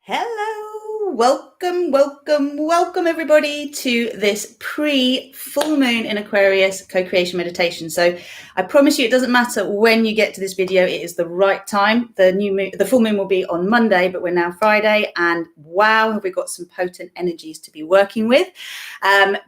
Hello, welcome everybody to this pre-full moon in Aquarius co-creation meditation. So I promise you it doesn't matter when you get to this video, it is the right time. The full moon will be on Monday, but we're now Friday, and wow, have we got some potent energies to be working with.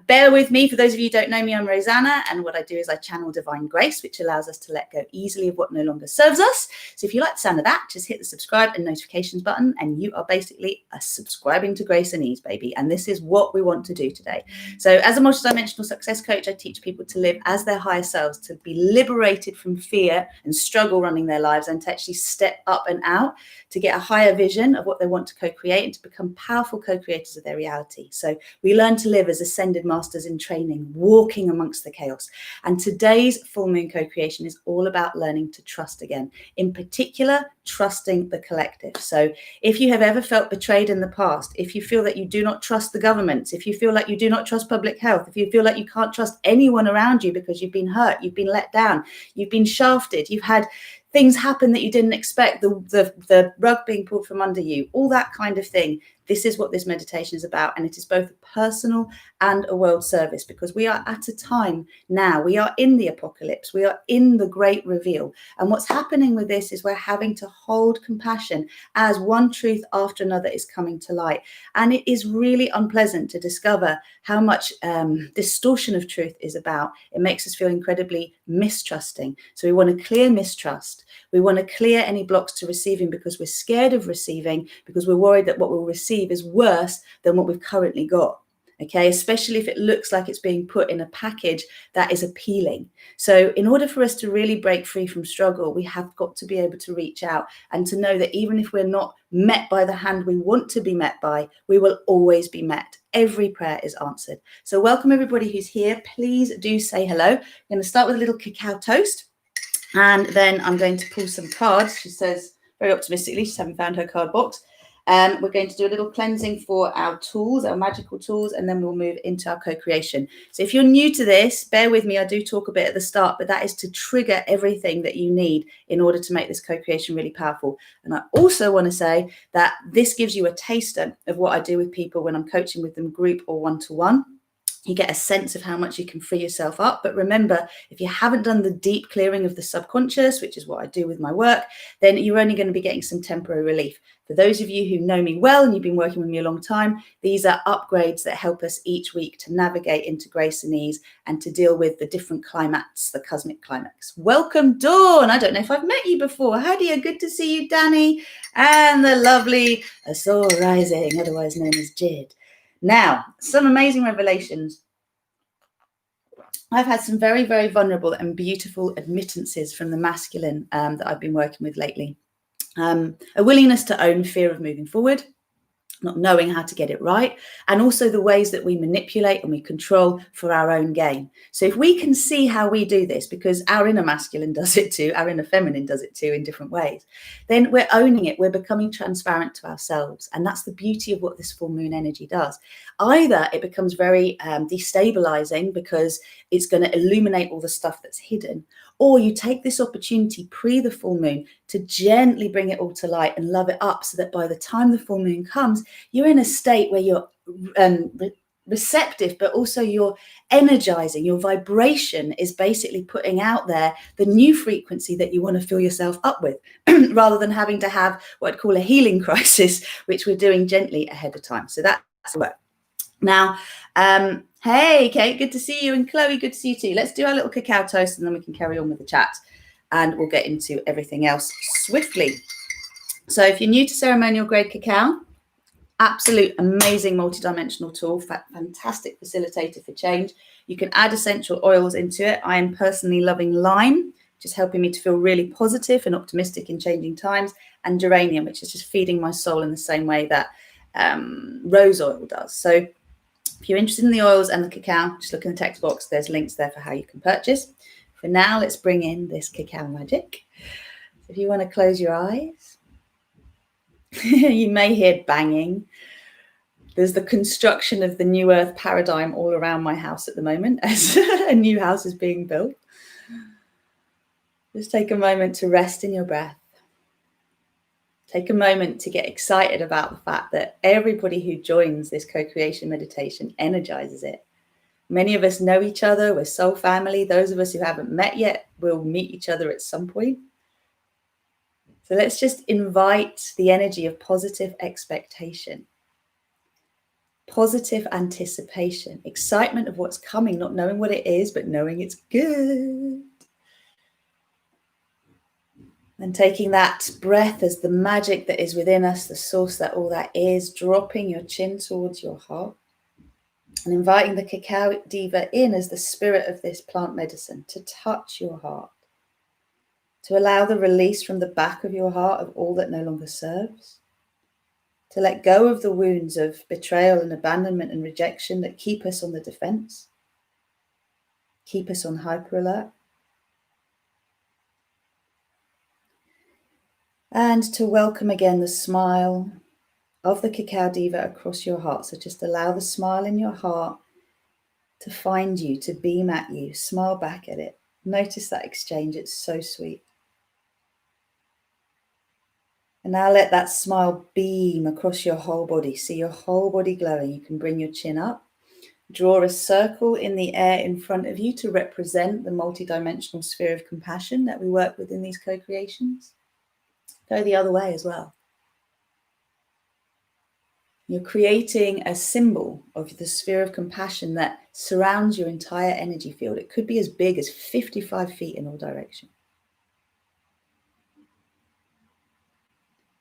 Bear with me. For those of you who don't know me, I'm Rosanna, and what I do is I channel divine grace, which allows us to let go easily of what no longer serves us. So if you like the sound of that, just hit the subscribe and notifications button, and you are basically subscribing to grace and ease, baby. And this is what we want to do today. So as a multidimensional success coach, I teach people to live as their higher selves, to be liberated from fear and struggle running their lives, and to actually step up and out, to get a higher vision of what they want to co-create and to become powerful co-creators of their reality. So we learn to live as ascended masters in training, walking amongst the chaos. And today's full moon co-creation is all about learning to trust again, in particular, trusting the collective. So if you have ever felt betrayed in the past, if you feel that you do not trust the government, if you feel like you do not trust public health, if you feel like you can't trust anyone around you because you've been hurt, you've been let down, you've been shafted, you've had things happen that you didn't expect, the rug being pulled from under you, all that kind of thing. This is what this meditation is about, and it is both a personal and a world service, because we are at a time now, we are in the apocalypse, we are in the great reveal, and what's happening with this is we're having to hold compassion as one truth after another is coming to light, and it is really unpleasant to discover how much distortion of truth is about. It makes us feel incredibly mistrusting, so we want to clear mistrust. We want to clear any blocks to receiving, because we're scared of receiving, because we're worried that what we'll receive is worse than what we've currently got. Okay, especially if it looks like it's being put in a package that is appealing. So in order for us to really break free from struggle, we have got to be able to reach out and to know that even if we're not met by the hand we want to be met by, we will always be met. Every prayer is answered. So welcome everybody who's here. Please do say hello. I'm going to start with a little cacao toast, and then I'm going to pull some cards. She says very optimistically she's haven't found her card box. We're going to do a little cleansing for our tools, our magical tools, and then we'll move into our co-creation. So if you're new to this, bear with me. I do talk a bit at the start, but that is to trigger everything that you need in order to make this co-creation really powerful. And I also want to say that this gives you a taster of what I do with people when I'm coaching with them group or one-to-one. You get a sense of how much you can free yourself up. But remember, if you haven't done the deep clearing of the subconscious, which is what I do with my work, then you're only going to be getting some temporary relief. For those of you who know me well and you've been working with me a long time, these are upgrades that help us each week to navigate into grace and ease and to deal with the different climax, the cosmic climax. Welcome, Dawn. I don't know if I've met you before. How do you? Good to see you, Danny. And the lovely Azor Rising, otherwise known as Jid. Now, some amazing revelations. I've had some very, very vulnerable and beautiful admittances from the masculine that I've been working with lately. A willingness to own fear of moving forward, not knowing how to get it right, and also the ways that we manipulate and we control for our own gain. So if we can see how we do this, because our inner masculine does it too, our inner feminine does it too in different ways, then we're owning it, we're becoming transparent to ourselves. And that's the beauty of what this full moon energy does. Either it becomes very destabilizing because it's going to illuminate all the stuff that's hidden, or you take this opportunity pre the full moon to gently bring it all to light and love it up, so that by the time the full moon comes, you're in a state where you're receptive, but also you're energizing. Your vibration is basically putting out there the new frequency that you want to fill yourself up with, rather than having to have what I'd call a healing crisis, which we're doing gently ahead of time. So that's work. Now, hey, Kate, good to see you. And Chloe, good to see you too. Let's do our little cacao toast and then we can carry on with the chat. And we'll get into everything else swiftly. So if you're new to ceremonial grade cacao, absolute amazing multidimensional tool, fantastic facilitator for change. You can add essential oils into it. I am personally loving lime, which is helping me to feel really positive and optimistic in changing times, and geranium, which is just feeding my soul in the same way that rose oil does. So if you're interested in the oils and the cacao, just look in the text box. There's links there for how you can purchase. For now, let's bring in this cacao magic. If you want to close your eyes, you may hear banging. There's the construction of the new earth paradigm all around my house at the moment as a new house is being built. Just take a moment to rest in your breath. Take a moment to get excited about the fact that everybody who joins this co-creation meditation energizes it. Many of us know each other, we're soul family. Those of us who haven't met yet will meet each other at some point. So let's just invite the energy of positive expectation, positive anticipation, excitement of what's coming, not knowing what it is, but knowing it's good. And taking that breath as the magic that is within us, the source that all that is, dropping your chin towards your heart and inviting the cacao diva in as the spirit of this plant medicine to touch your heart, to allow the release from the back of your heart of all that no longer serves, to let go of the wounds of betrayal and abandonment and rejection that keep us on the defense, keep us on hyper alert, and to welcome again the smile of the cacao diva across your heart. So just allow the smile in your heart to find you, to beam at you, smile back at it. Notice that exchange, it's so sweet. And now let that smile beam across your whole body. See your whole body glowing. You can bring your chin up, draw a circle in the air in front of you to represent the multidimensional sphere of compassion that we work with in these co-creations. Go the other way as well. You're creating a symbol of the sphere of compassion that surrounds your entire energy field. It could be as big as 55 feet in all directions.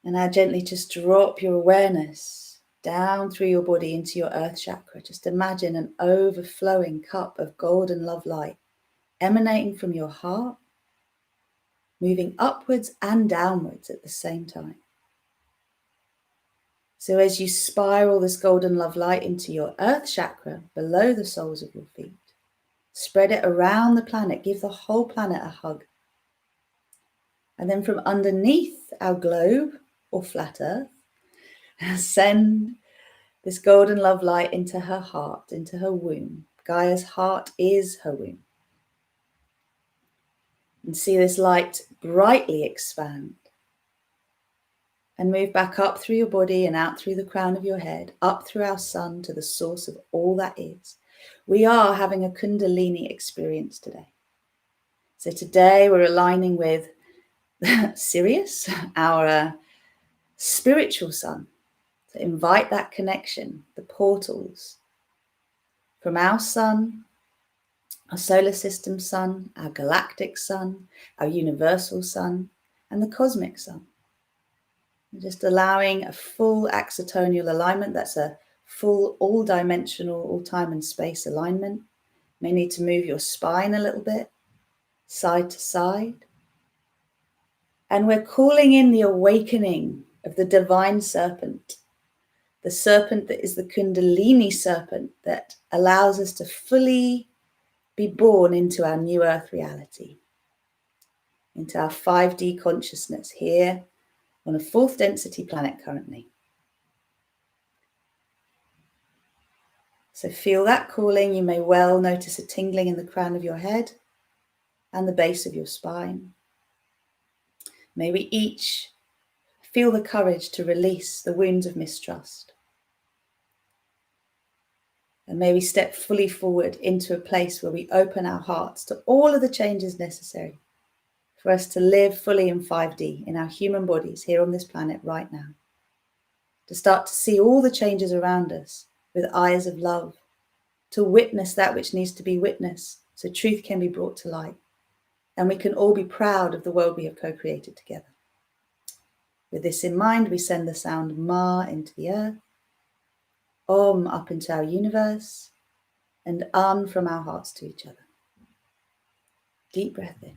And now gently just drop your awareness down through your body into your earth chakra. Just imagine an overflowing cup of golden love light emanating from your heart, moving upwards and downwards at the same time. So as you spiral this golden love light into your earth chakra below the soles of your feet, spread it around the planet, give the whole planet a hug. And then from underneath our globe or flat earth, send this golden love light into her heart, into her womb. Gaia's heart is her womb. And see this light brightly expand and move back up through your body and out through the crown of your head, up through our sun to the source of all that is. We are having a Kundalini experience today. So today we're aligning with Sirius, our spiritual sun, to invite that connection, the portals from our sun, our solar system sun, our galactic sun, our universal sun, and the cosmic sun. Just allowing a full axotonal alignment. That's a full all-dimensional, all time and space alignment. May need to move your spine a little bit, side to side. And we're calling in the awakening of the divine serpent, the serpent that is the Kundalini serpent that allows us to fully be born into our new earth reality, into our 5D consciousness here on a fourth density planet currently. So feel that calling. You may well notice a tingling in the crown of your head and the base of your spine. May we each feel the courage to release the wounds of mistrust. And may we step fully forward into a place where we open our hearts to all of the changes necessary for us to live fully in 5D, in our human bodies here on this planet right now. To start to see all the changes around us with eyes of love, to witness that which needs to be witnessed so truth can be brought to light. And we can all be proud of the world we have co-created together. With this in mind, we send the sound Ma into the earth, Om up into our universe, and An from our hearts to each other. Deep breath in.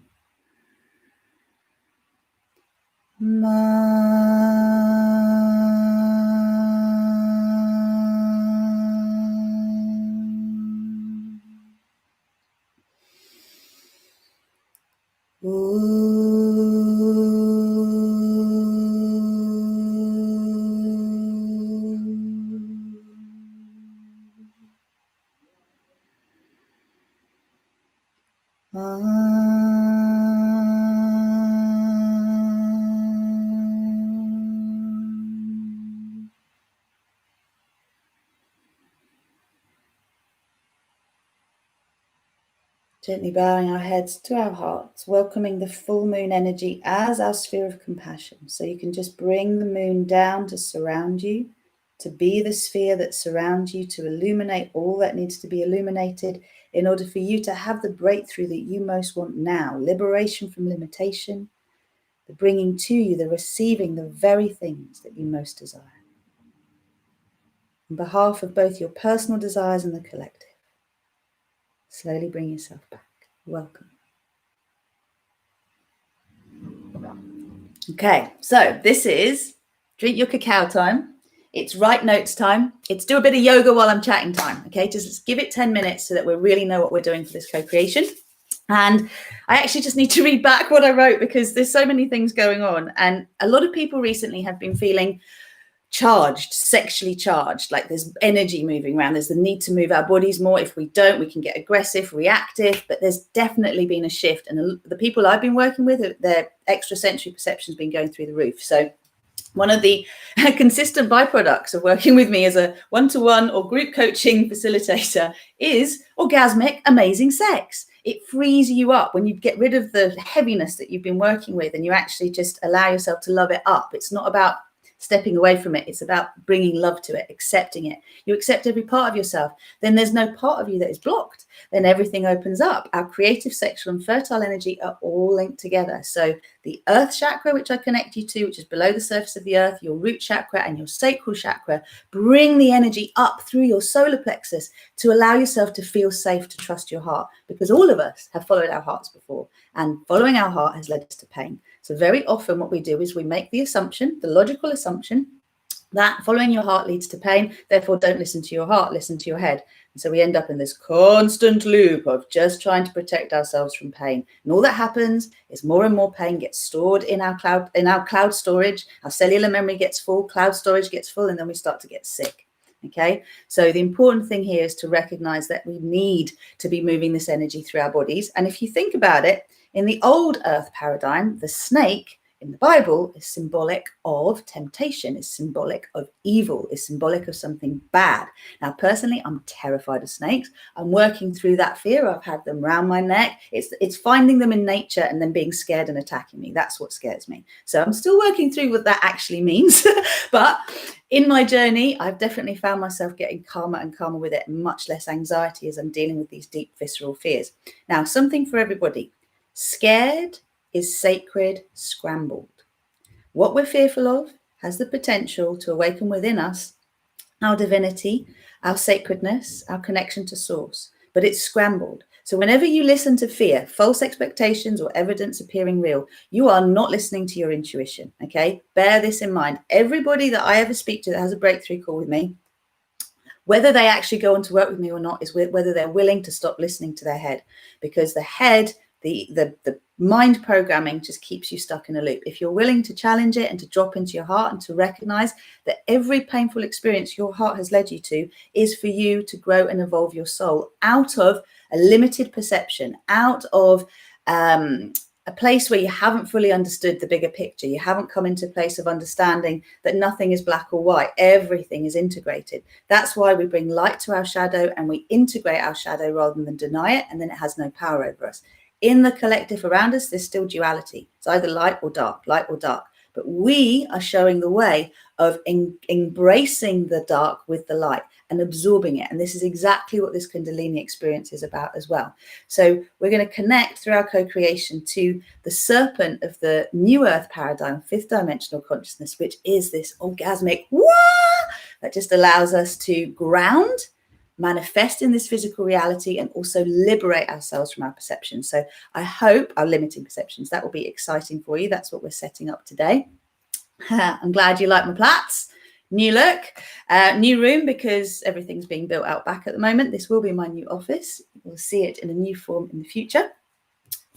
Ma. Gently bowing our heads to our hearts, welcoming the full moon energy as our sphere of compassion. So you can just bring the moon down to surround you, to be the sphere that surrounds you, to illuminate all that needs to be illuminated in order for you to have the breakthrough that you most want now. Liberation from limitation, the bringing to you, the receiving the very things that you most desire. On behalf of both your personal desires and the collective, slowly bring yourself back. Welcome. Okay, so this is drink your cacao time. It's write notes time. It's do a bit of yoga while I'm chatting time. Okay, just give it 10 minutes so that we really know what we're doing for this co-creation. And I actually just need to read back what I wrote because there's so many things going on. And a lot of people recently have been feeling charged, sexually charged, like there's energy moving around. There's the need to move our bodies more. If we don't, we can get aggressive, reactive, but there's definitely been a shift. And the people I've been working with, their extrasensory perception has been going through the roof. So one of the consistent byproducts of working with me as a one-to-one or group coaching facilitator is orgasmic, amazing sex. It frees you up when you get rid of the heaviness that you've been working with and you actually just allow yourself to love it up. It's not about stepping away from it. It's about bringing love to it, accepting it. You accept every part of yourself. Then there's no part of you that is blocked. Then everything opens up. Our creative, sexual, and fertile energy are all linked together. So the earth chakra, which I connect you to, which is below the surface of the earth, your root chakra and your sacral chakra, bring the energy up through your solar plexus to allow yourself to feel safe, to trust your heart. Because all of us have followed our hearts before. And following our heart has led us to pain. So very often what we do is we make the assumption, the logical assumption, that following your heart leads to pain. Therefore, don't listen to your heart, listen to your head. And so we end up in this constant loop of just trying to protect ourselves from pain. And all that happens is more and more pain gets stored in our cloud storage. Our cellular memory gets full, cloud storage gets full, and then we start to get sick. Okay, so the important thing here is to recognize that we need to be moving this energy through our bodies. And if you think about it, in the old earth paradigm, the snake in the Bible is symbolic of temptation, is symbolic of evil, is symbolic of something bad. Now, personally, I'm terrified of snakes. I'm working through that fear. I've had them around my neck. It's finding them in nature and then being scared and attacking me. That's what scares me. So I'm still working through what that actually means. But in my journey, I've definitely found myself getting calmer and calmer with it, and much less anxiety as I'm dealing with these deep visceral fears. Now, something for everybody. Scared is sacred scrambled. What we're fearful of has the potential to awaken within us our divinity, our sacredness, our connection to source, but it's scrambled. So whenever you listen to fear, false expectations, or evidence appearing real, you are not listening to your intuition, okay? Bear this in mind. Everybody that I ever speak to that has a breakthrough call with me, whether they actually go on to work with me or not is whether they're willing to stop listening to their head, because the head, the mind programming just keeps you stuck in a loop. If you're willing to challenge it and to drop into your heart and to recognize that every painful experience your heart has led you to is for you to grow and evolve your soul out of a limited perception, out of a place where you haven't fully understood the bigger picture. You haven't come into a place of understanding that nothing is black or white. Everything is integrated. That's why we bring light to our shadow and we integrate our shadow rather than deny it, and then it has no power over us. In the collective around us, there's still duality. It's either light or dark, light or dark. But we are showing the way of embracing the dark with the light and absorbing it. And this is exactly what this Kundalini experience is about as well. So we're going to connect through our co-creation to the serpent of the new earth paradigm, fifth dimensional consciousness, which is this orgasmic wah that just allows us to ground, manifest in this physical reality, and also liberate ourselves from our perceptions. So I hope our limiting perceptions, that will be exciting for you. That's what we're setting up today. I'm glad you like my plats. New look, new room, because everything's being built out back at the moment. This will be my new office. We'll see it in a new form in the future.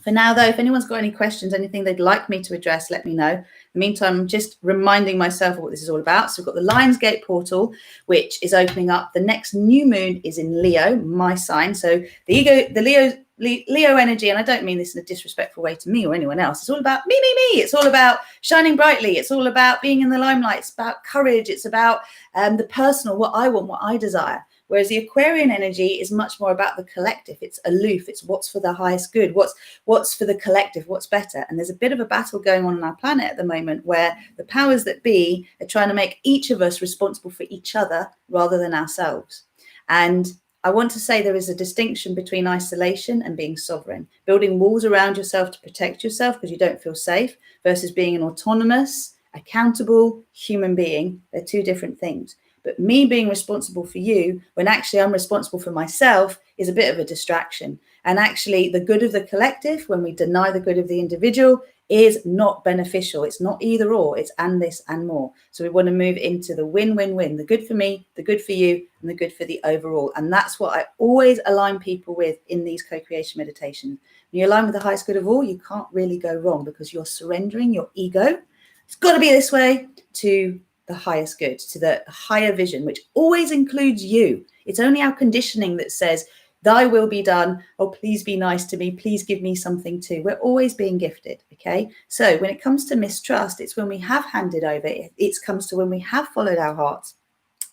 For now, though, if anyone's got any questions, anything they'd like me to address, let me know. In the meantime, I'm just reminding myself of what this is all about. So we've got the Lionsgate Portal, which is opening up. The next new moon is in Leo, my sign. So the Leo energy, and I don't mean this in a disrespectful way to me or anyone else. It's all about me. It's all about shining brightly. It's all about being in the limelight. It's about courage. It's about the personal, what I want, what I desire. Whereas the Aquarian energy is much more about the collective. It's aloof. It's what's for the highest good. What's for the collective, what's better. And there's a bit of a battle going on our planet at the moment where the powers that be are trying to make each of us responsible for each other rather than ourselves. And I want to say there is a distinction between isolation and being sovereign. Building walls around yourself to protect yourself because you don't feel safe versus being an autonomous, accountable human being. They're two different things. But me being responsible for you when actually I'm responsible for myself is a bit of a distraction. And actually the good of the collective, when we deny the good of the individual, is not beneficial. It's not either or, it's and this and more. So we want to move into the win-win-win, the good for me, the good for you, and the good for the overall. And that's what I always align people with in these co-creation meditations. When you align with the highest good of all, you can't really go wrong because you're surrendering your ego. It's got to be this way to the highest good, to the higher vision, which always includes you. It's only our conditioning that says, thy will be done. Oh, please be nice to me. Please give me something too. We're always being gifted. Okay. So when it comes to mistrust, it's when we have handed over. It comes to when we have followed our hearts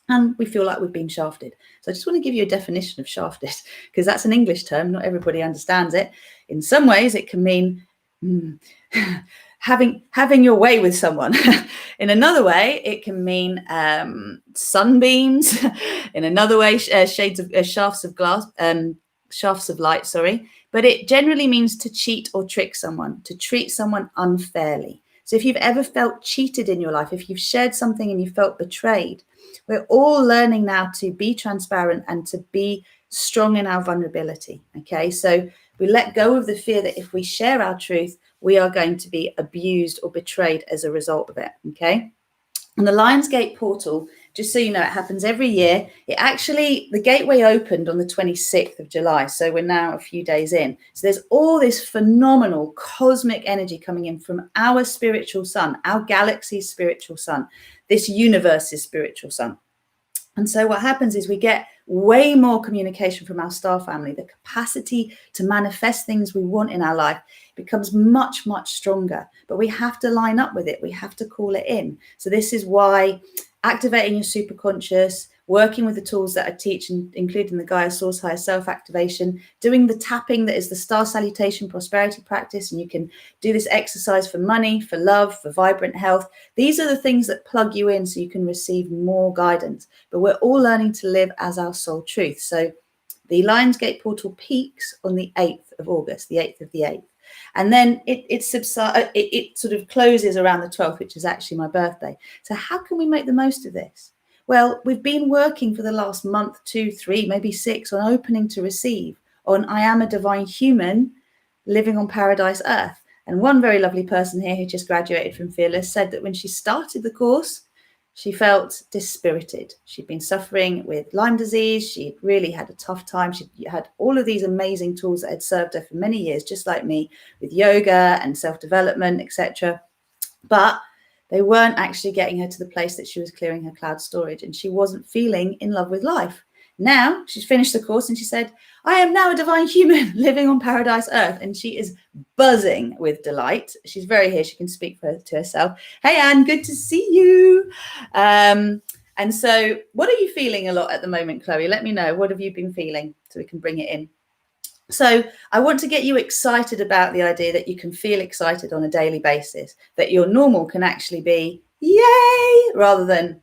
and we feel like we've been shafted. So I just want to give you a definition of shafted because that's an English term. Not everybody understands it. In some ways, it can mean having your way with someone. In another way, it can mean sunbeams. In another way, shafts of light. Sorry, but it generally means to cheat or trick someone, to treat someone unfairly. So if you've ever felt cheated in your life, if you've shared something and you felt betrayed, we're all learning now to be transparent and to be strong in our vulnerability. Okay, so we let go of the fear that if we share our truth, we are going to be abused or betrayed as a result of it. Okay. And the Lionsgate Portal, just so you know, it happens every year. The gateway opened on the 26th of July. So we're now a few days in. So there's all this phenomenal cosmic energy coming in from our spiritual sun, our galaxy's spiritual sun, this universe's spiritual sun. And so what happens is we get way more communication from our star family. The capacity to manifest things we want in our life becomes much, much stronger. But we have to line up with it. We have to call it in. So this is why activating your superconscious, working with the tools that I teach, including the Gaia Source Higher Self activation, doing the tapping that is the star salutation prosperity practice. And you can do this exercise for money, for love, for vibrant health. These are the things that plug you in so you can receive more guidance. But we're all learning to live as our soul truth. So the Lionsgate Portal peaks on the 8th of August, the 8th of the 8th. And then it sort of closes around the 12th, which is actually my birthday. So how can we make the most of this? Well, we've been working for the last month, 2, 3, maybe 6 on opening to receive, on I am a divine human living on paradise earth. And one very lovely person here who just graduated from Fearless said that when she started the course, she felt dispirited. She'd been suffering with Lyme disease. She really had a tough time. She had all of these amazing tools that had served her for many years, just like me, with yoga and self-development, etc. But they weren't actually getting her to the place that she was clearing her cloud storage, and she wasn't feeling in love with life. Now she's finished the course and she said, I am now a divine human living on paradise earth. And she is buzzing with delight. She's very here. She can speak to herself. Hey, Anne, good to see you. And so what are you feeling a lot at the moment, Chloe? Let me know. What have you been feeling so we can bring it in? So I want to get you excited about the idea that you can feel excited on a daily basis, that your normal can actually be yay rather than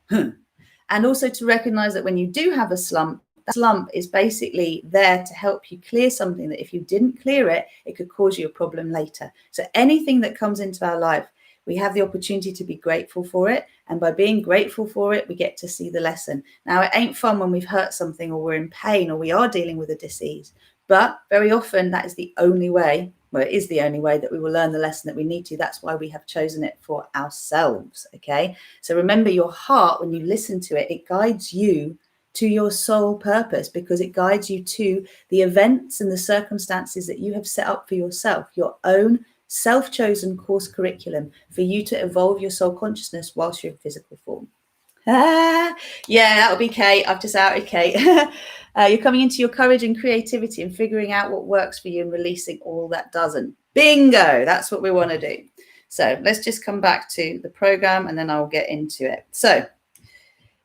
And also to recognize that when you do have a slump, that slump is basically there to help you clear something that if you didn't clear it, it could cause you a problem later. So anything that comes into our life, we have the opportunity to be grateful for it. And by being grateful for it, we get to see the lesson. Now, it ain't fun when we've hurt something or we're in pain or we are dealing with a disease. But very often that is the only way, well, it is the only way that we will learn the lesson that we need to. That's why we have chosen it for ourselves, okay? So remember, your heart, when you listen to it, it guides you to your soul purpose because it guides you to the events and the circumstances that you have set up for yourself, your own self-chosen course curriculum for you to evolve your soul consciousness whilst you're in physical form. Yeah, that'll be Kate. I've just outed Kate. You're coming into your courage and creativity and figuring out what works for you and releasing all that doesn't. Bingo. That's what we want to do. So let's just come back to the program and then I'll get into it. So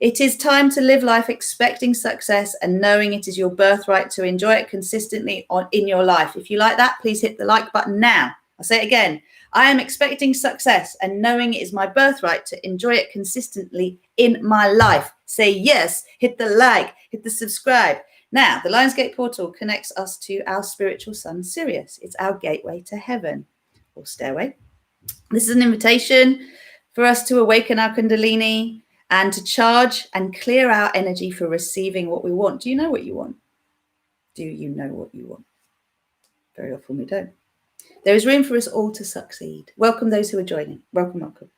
It is time to live life expecting success and knowing it is your birthright to enjoy it consistently in your life. If you like that, please hit the like button now. I'll say it again. I am expecting success and knowing it is my birthright to enjoy it consistently in my life. Say yes, hit the like, hit the subscribe. Now, the Lionsgate Portal connects us to our spiritual sun, Sirius. It's our gateway to heaven, or stairway. This is an invitation for us to awaken our Kundalini and to charge and clear our energy for receiving what we want. Do you know what you want? Do you know what you want? Very often we don't. There is room for us all to succeed. Welcome those who are joining. Welcome, welcome.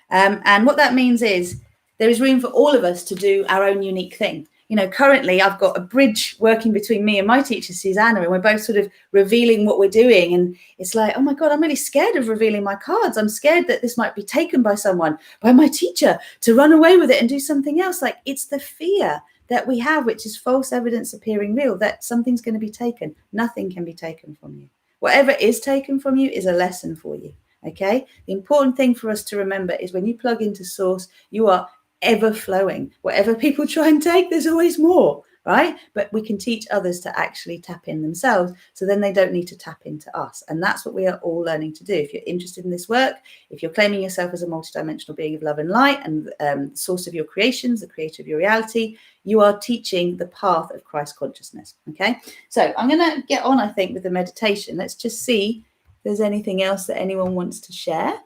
And what that means is there is room for all of us to do our own unique thing. You know, currently I've got a bridge working between me and my teacher, Susanna, and we're both sort of revealing what we're doing. And it's like, oh my God, I'm really scared of revealing my cards. I'm scared that this might be taken by someone, by my teacher, to run away with it and do something else. Like, it's the fear that we have, which is false evidence appearing real, that something's going to be taken. Nothing can be taken from you. Whatever is taken from you is a lesson for you. Okay. The important thing for us to remember is when you plug into source, you are ever flowing. Whatever people try and take, there's always more, right? But we can teach others to actually tap in themselves, so then they don't need to tap into us. And that's what we are all learning to do. If you're interested in this work, if you're claiming yourself as a multidimensional being of love and light and the source of your creations, the creator of your reality, you are teaching the path of Christ consciousness. Okay, so I'm going to get on, I think, with the meditation. Let's just see if there's anything else that anyone wants to share.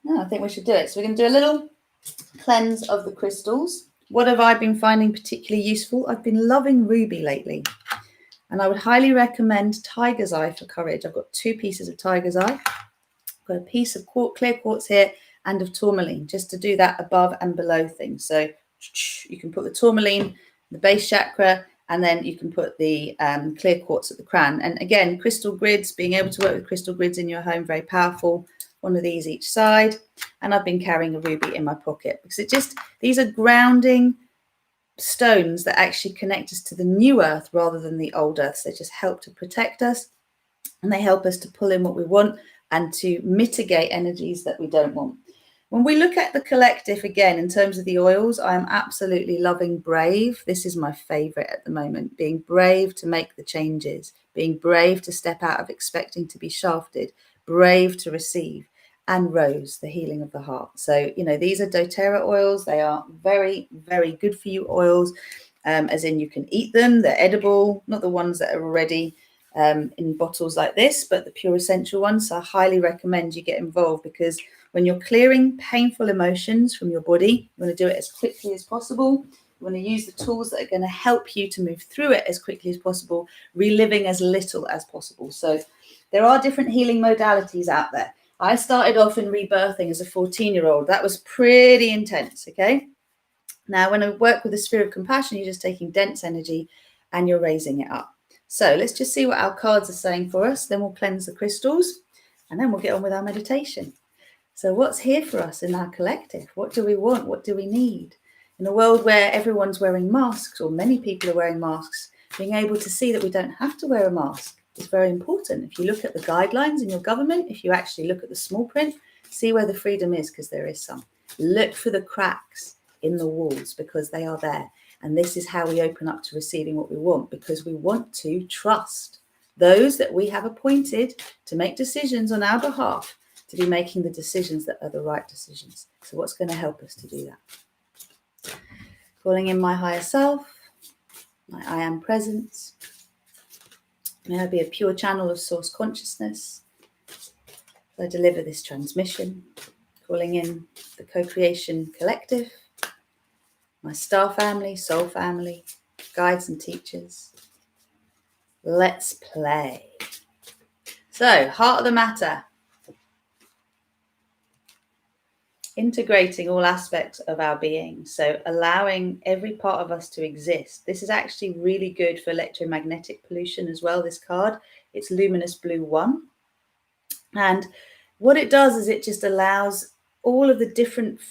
No, I think we should do it. So we're going to do a little cleanse of the crystals. What have I been finding particularly useful? I've been loving ruby lately. And I would highly recommend tiger's eye for courage. I've got 2 pieces of tiger's eye. I've got a piece of clear quartz here and of tourmaline, just to do that above and below things. So you can put the tourmaline, the base chakra, and then you can put the clear quartz at the crown. And again, crystal grids, being able to work with crystal grids in your home, very powerful. One of these each side. And I've been carrying a ruby in my pocket because these are grounding stones that actually connect us to the new earth rather than the old earth. So they just help to protect us, and they help us to pull in what we want and to mitigate energies that we don't want. When we look at the collective again, in terms of the oils, I am absolutely loving brave. This is my favorite at the moment, being brave to make the changes, being brave to step out of expecting to be shafted, brave to receive, and rose, the healing of the heart. So, you know, these are doTERRA oils. They are very, very good for you oils, as in you can eat them. They're edible, not the ones that are already in bottles like this, but the pure essential ones. So I highly recommend you get involved, because when you're clearing painful emotions from your body, you want to do it as quickly as possible. You want to use the tools that are going to help you to move through it as quickly as possible, reliving as little as possible. So there are different healing modalities out there. I started off in rebirthing as a 14-year-old. That was pretty intense, okay? Now, when I work with the sphere of compassion, you're just taking dense energy and you're raising it up. So let's just see what our cards are saying for us. Then we'll cleanse the crystals, and then we'll get on with our meditation. So what's here for us in our collective? What do we want? What do we need? In a world where everyone's wearing masks, or many people are wearing masks, being able to see that we don't have to wear a mask is very important. If you look at the guidelines in your government, if you actually look at the small print, see where the freedom is, because there is some. Look for the cracks in the walls, because they are there. And this is how we open up to receiving what we want, because we want to trust those that we have appointed to make decisions on our behalf, to be making the decisions that are the right decisions. So what's going to help us to do that? Calling in my higher self, my I am presence. May I be a pure channel of source consciousness. I deliver this transmission. Calling in the co-creation collective, my star family, soul family, guides and teachers. Let's play. So, heart of the matter. Integrating all aspects of our being. So allowing every part of us to exist. This is actually really good for electromagnetic pollution as well, this card. It's Luminous Blue 1. And what it does is it just allows all of the different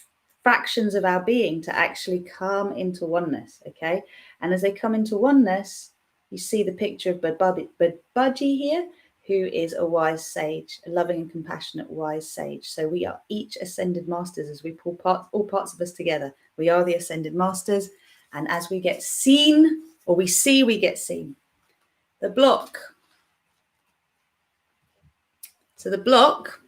fractions of our being to actually come into oneness, okay? And as they come into oneness, you see the picture of Budgie here, who is a wise sage, a loving and compassionate wise sage. So we are each ascended masters. As we pull all parts of us together, we are the ascended masters. And as we get seen, or we see, we get seen. The block. So the block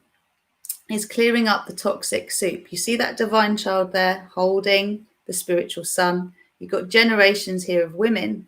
is clearing up the toxic soup. You see that divine child there holding the spiritual sun. You've got generations here of women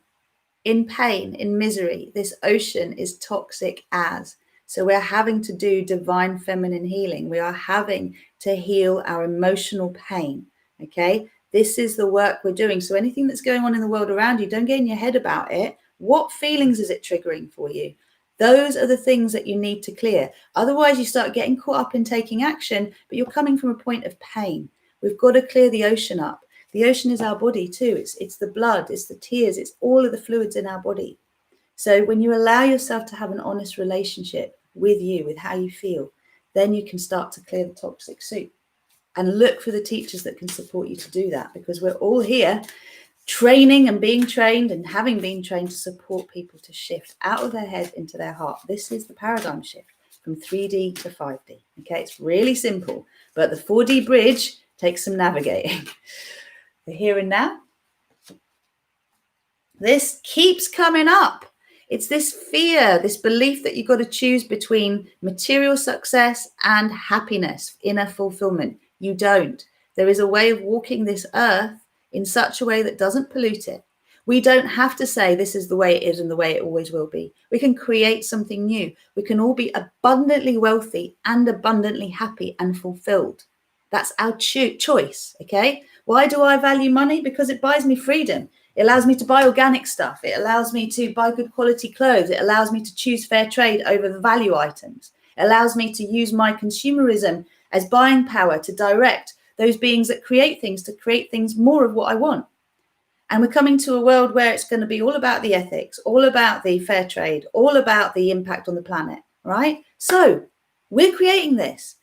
in pain, in misery. This ocean is toxic as. So we're having to do divine feminine healing. We are having to heal our emotional pain. Okay, this is the work we're doing. So anything that's going on in the world around you, don't get in your head about it. What feelings is it triggering for you? Those are the things that you need to clear. Otherwise, you start getting caught up in taking action, but you're coming from a point of pain. We've got to clear the ocean up. The ocean is our body too. It's the blood, it's the tears, it's all of the fluids in our body. So when you allow yourself to have an honest relationship with you, with how you feel, then you can start to clear the toxic soup and look for the teachers that can support you to do that, because we're all here training and being trained and having been trained to support people to shift out of their head into their heart. This is the paradigm shift from 3D to 5D. Okay, it's really simple, but the 4D bridge takes some navigating. The here and now. This keeps coming up. It's this fear, this belief that you've got to choose between material success and happiness, inner fulfillment. You don't. There is a way of walking this earth in such a way that doesn't pollute it. We don't have to say this is the way it is and the way it always will be. We can create something new. We can all be abundantly wealthy and abundantly happy and fulfilled. That's our choice, okay? Why do I value money? Because it buys me freedom. It allows me to buy organic stuff. It allows me to buy good quality clothes. It allows me to choose fair trade over the value items. It allows me to use my consumerism as buying power to direct those beings that create things to create things more of what I want. And we're coming to a world where it's going to be all about the ethics, all about the fair trade, all about the impact on the planet, right? So we're creating this.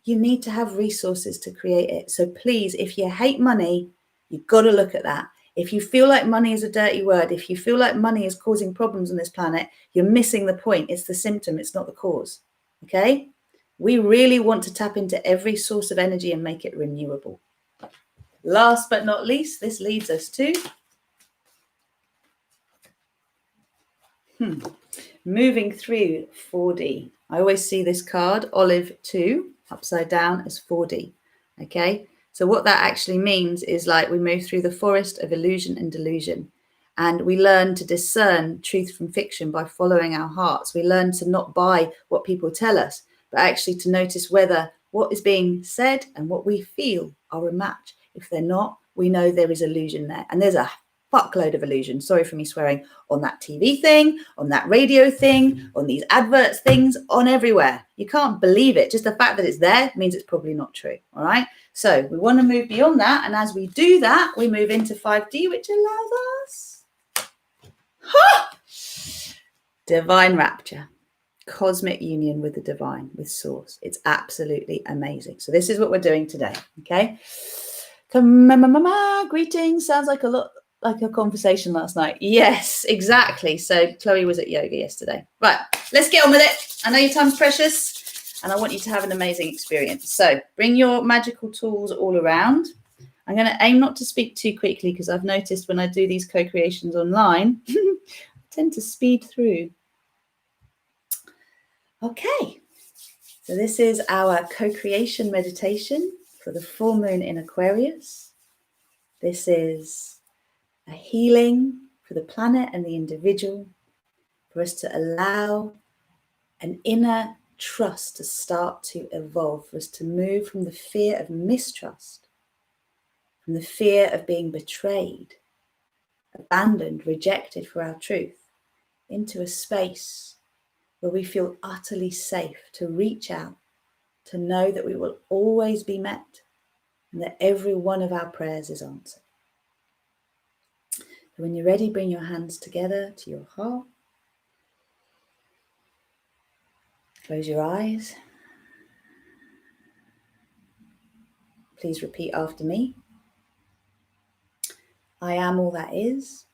You need to have resources to create it. So please, if you hate money, you've got to look at that. If you feel like money is a dirty word, if you feel like money is causing problems on this planet, you're missing the point. It's the symptom. It's not the cause. Okay? We really want to tap into every source of energy and make it renewable. Last but not least, this leads us to moving through 4D. I always see this card, Olive 2, upside down as 4D. Okay? So what that actually means is like we move through the forest of illusion and delusion. And we learn to discern truth from fiction by following our hearts. We learn to not buy what people tell us, but actually to notice whether what is being said and what we feel are a match. If they're not, we know there is illusion there. And there's a fuckload of illusion, sorry for me swearing, on that TV thing, on that radio thing, on these adverts things, on everywhere. You can't believe it. Just the fact that it's there means it's probably not true. All right. So we want to move beyond that. And as we do that, we move into 5D, which allows us divine rapture, cosmic union with the divine, with source. It's absolutely amazing. So this is what we're doing today. Okay. Greetings. Sounds like a lot like a conversation last night. Yes, exactly. So Chloe was at yoga yesterday. Right, let's get on with it. I know your time's precious and I want you to have an amazing experience. So bring your magical tools all around. I'm going to aim not to speak too quickly because I've noticed when I do these co-creations online, I tend to speed through. Okay, so this is our co-creation meditation for the full moon in Aquarius. This is a healing for the planet and the individual, for us to allow an inner trust to start to evolve, for us to move from the fear of mistrust, from the fear of being betrayed, abandoned, rejected for our truth, into a space where we feel utterly safe to reach out, to know that we will always be met and that every one of our prayers is answered. When you're ready, bring your hands together to your heart. Close your eyes. Please repeat after me. I am all that is.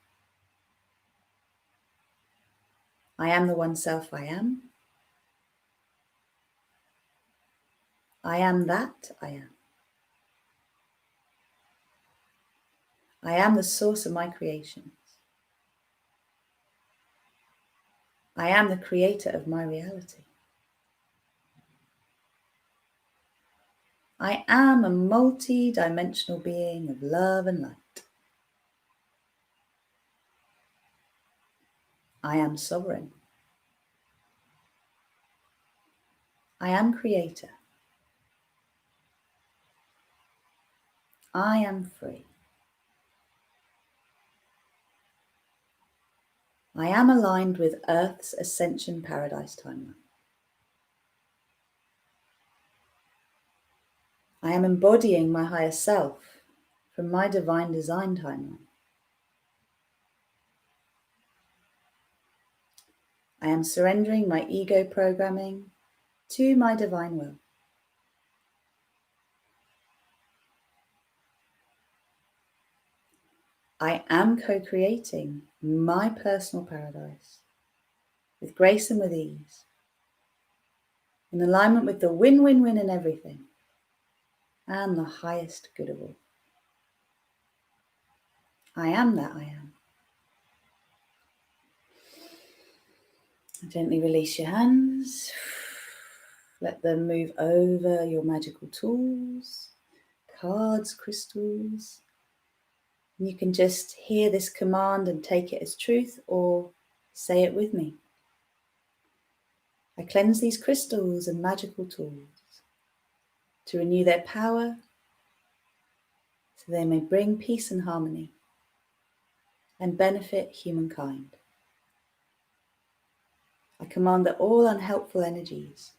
I am the one self I am. I am that I am. I am the source of my creations. I am the creator of my reality. I am a multi-dimensional being of love and light. I am sovereign. I am creator. I am free. I am aligned with Earth's Ascension Paradise timeline. I am embodying my higher self from my divine design timeline. I am surrendering my ego programming to my divine will. I am co-creating my personal paradise with grace and with ease, in alignment with the win-win-win in everything and the highest good of all. I am that I am. Gently release your hands. Let them move over your magical tools, cards, crystals. And you can just hear this command and take it as truth, or say it with me. I cleanse these crystals and magical tools to renew their power so they may bring peace and harmony and benefit humankind. I command that all unhelpful energies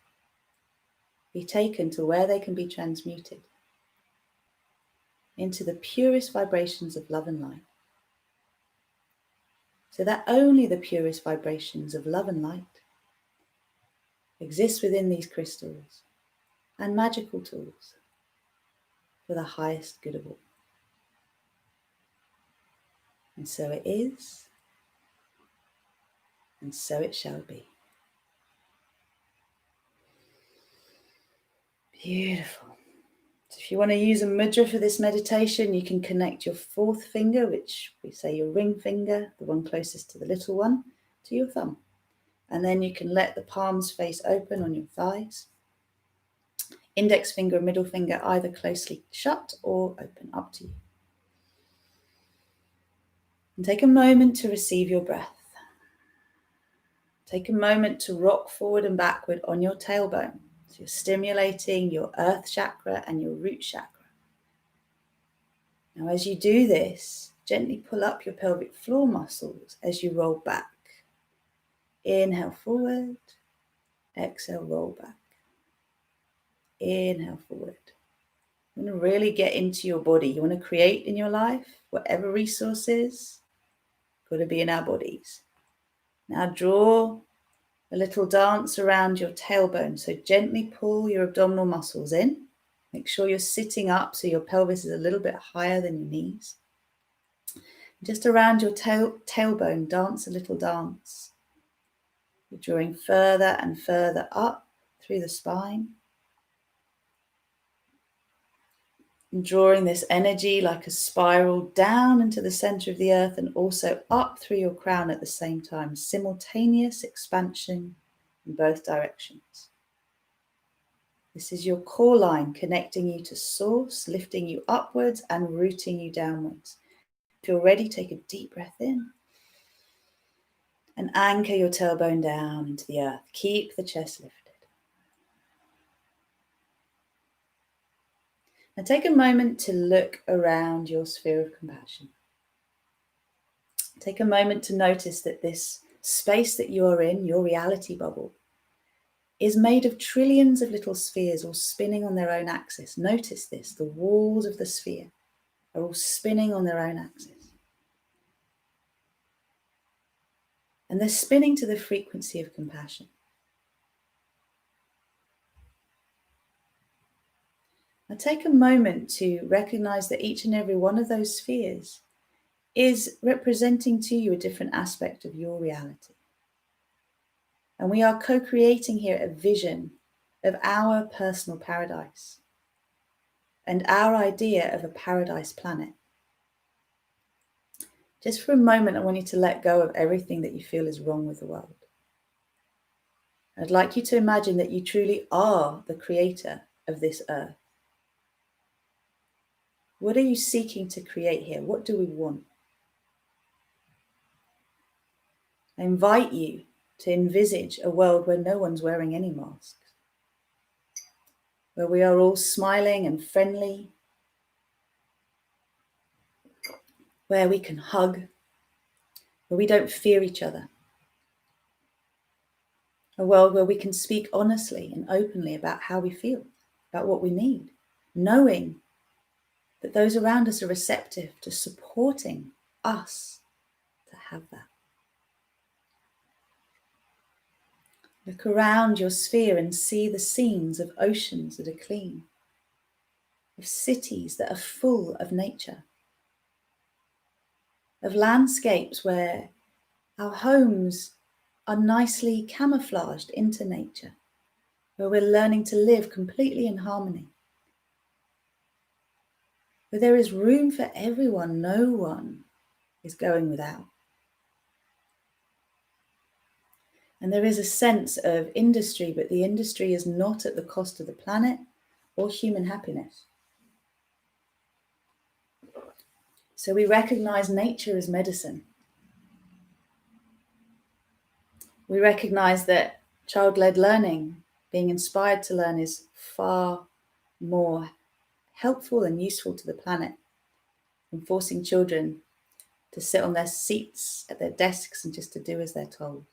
be taken to where they can be transmuted into the purest vibrations of love and light, so that only the purest vibrations of love and light exist within these crystals and magical tools for the highest good of all. And so it is, and so it shall be. Beautiful. So if you want to use a mudra for this meditation, you can connect your fourth finger, which we say your ring finger, the one closest to the little one, to your thumb. And then you can let the palms face open on your thighs. Index finger and middle finger either closely shut or open, up to you. And take a moment to receive your breath. Take a moment to rock forward and backward on your tailbone. So you're stimulating your earth chakra and your root chakra. Now, as you do this, gently pull up your pelvic floor muscles as you roll back. Inhale forward, exhale, roll back. Inhale forward. You want to really get into your body. You want to create in your life, whatever resources, got to be in our bodies. Now draw a little dance around your tailbone. So gently pull your abdominal muscles in. Make sure you're sitting up so your pelvis is a little bit higher than your knees. Just around your tailbone, dance a little dance. You're drawing further and further up through the spine. And drawing this energy like a spiral down into the center of the earth and also up through your crown at the same time. Simultaneous expansion in both directions. This is your core line connecting you to source, lifting you upwards and rooting you downwards. If you're ready, take a deep breath in and anchor your tailbone down into the earth. Keep the chest lifted. Now take a moment to look around your sphere of compassion. Take a moment to notice that this space that you're in, your reality bubble, is made of trillions of little spheres all spinning on their own axis. Notice this, the walls of the sphere are all spinning on their own axis. And they're spinning to the frequency of compassion. Now take a moment to recognize that each and every one of those spheres is representing to you a different aspect of your reality. And we are co-creating here a vision of our personal paradise and our idea of a paradise planet. Just for a moment, I want you to let go of everything that you feel is wrong with the world. I'd like you to imagine that you truly are the creator of this earth. What are you seeking to create here? What do we want? I invite you to envisage a world where no one's wearing any masks, where we are all smiling and friendly, where we can hug, where we don't fear each other. A world where we can speak honestly and openly about how we feel, about what we need, knowing that those around us are receptive to supporting us to have that. Look around your sphere and see the scenes of oceans that are clean, of cities that are full of nature, of landscapes where our homes are nicely camouflaged into nature, where we're learning to live completely in harmony, where there is room for everyone, no one is going without. And there is a sense of industry, but the industry is not at the cost of the planet or human happiness. So we recognize nature as medicine. We recognize that child-led learning, being inspired to learn, is far more helpful and useful to the planet than forcing children to sit on their seats at their desks and just to do as they're told.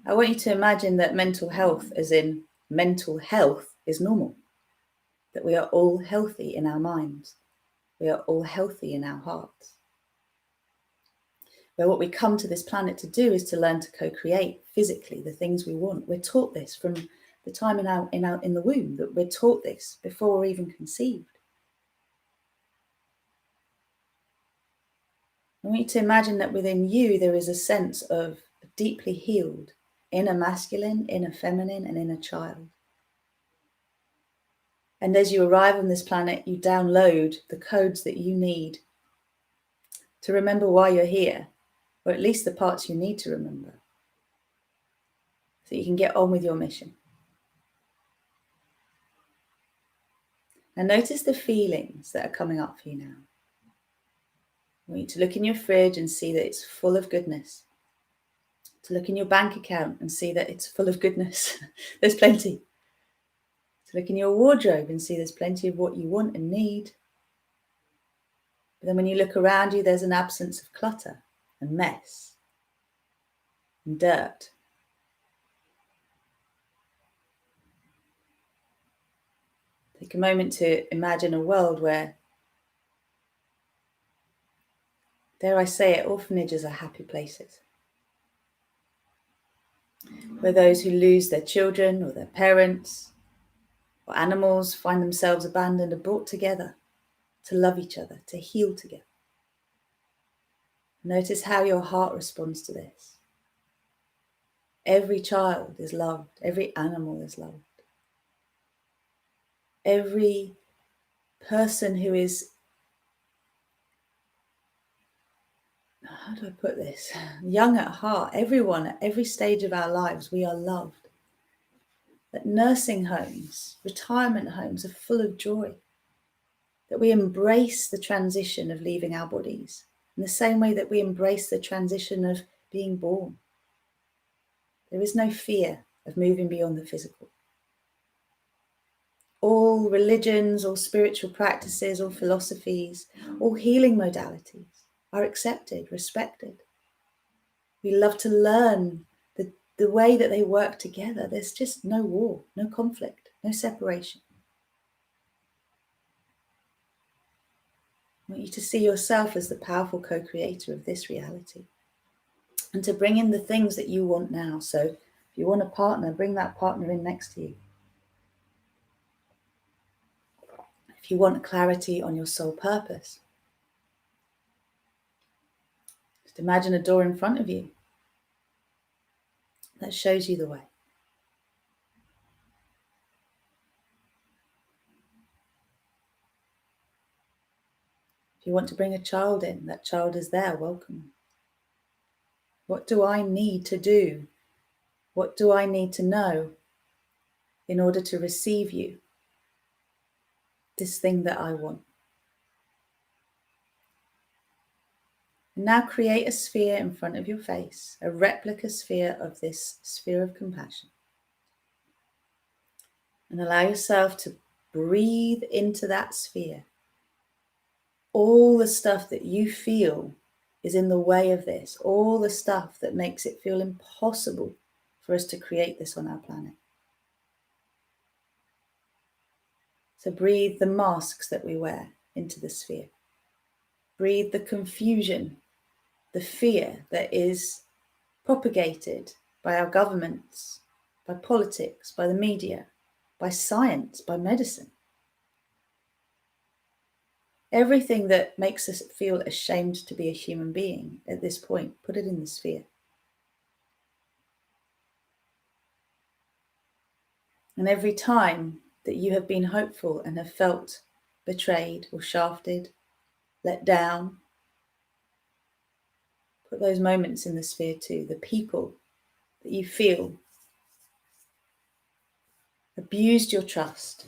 I want you to imagine that mental health, as in mental health, is normal. That we are all healthy in our minds. We are all healthy in our hearts. Where what we come to this planet to do is to learn to co-create physically the things we want. We're taught this from the time in the womb, that we're taught this before we're even conceived. I want you to imagine that within you there is a sense of deeply healed inner masculine, inner feminine, and inner child. And as you arrive on this planet, you download the codes that you need to remember why you're here, or at least the parts you need to remember, so you can get on with your mission. And notice the feelings that are coming up for you now. I want you to look in your fridge and see that it's full of goodness. To look in your bank account and see that it's full of goodness. There's plenty. To look in your wardrobe and see there's plenty of what you want and need. But then when you look around you, there's an absence of clutter and mess and dirt. Take a moment to imagine a world where, dare I say it, orphanages are happy places. Where those who lose their children or their parents or animals find themselves abandoned are brought together to love each other, to heal together. Notice how your heart responds to this. Every child is loved. Every animal is loved. Every person who is, how do I put this, young at heart, everyone at every stage of our lives, we are loved. That nursing homes, retirement homes are full of joy. That we embrace the transition of leaving our bodies in the same way that we embrace the transition of being born. There is no fear of moving beyond the physical. All religions, all spiritual practices, all philosophies, all healing modalities are accepted, respected. We love to learn the way that they work together. There's just no war, no conflict, no separation. I want you to see yourself as the powerful co-creator of this reality and to bring in the things that you want now. So if you want a partner, bring that partner in next to you. If you want clarity on your soul purpose, just imagine a door in front of you that shows you the way. you want to bring a child in, that child is there, welcome. What do I need to do? What do I need to know in order to receive you? This thing that I want. And now create a sphere in front of your face, a replica sphere of this sphere of compassion. And allow yourself to breathe into that sphere all the stuff that you feel is in the way of this, all the stuff that makes it feel impossible for us to create this on our planet. So breathe the masks that we wear into the sphere. Breathe the confusion, the fear that is propagated by our governments, by politics, by the media, by science, by medicine. Everything that makes us feel ashamed to be a human being at this point, put it in the sphere. And every time that you have been hopeful and have felt betrayed or shafted, let down, put those moments in the sphere too. The people that you feel abused your trust.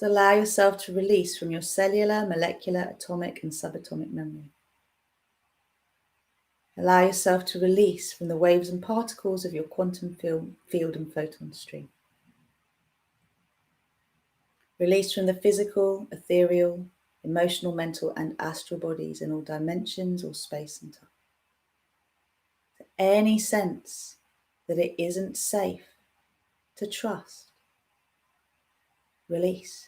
Allow yourself to release from your cellular, molecular, atomic and subatomic memory. Allow yourself to release from the waves and particles of your quantum field and photon stream. Release from the physical, ethereal, emotional, mental and astral bodies in all dimensions or space and time. Any sense that it isn't safe to trust, release.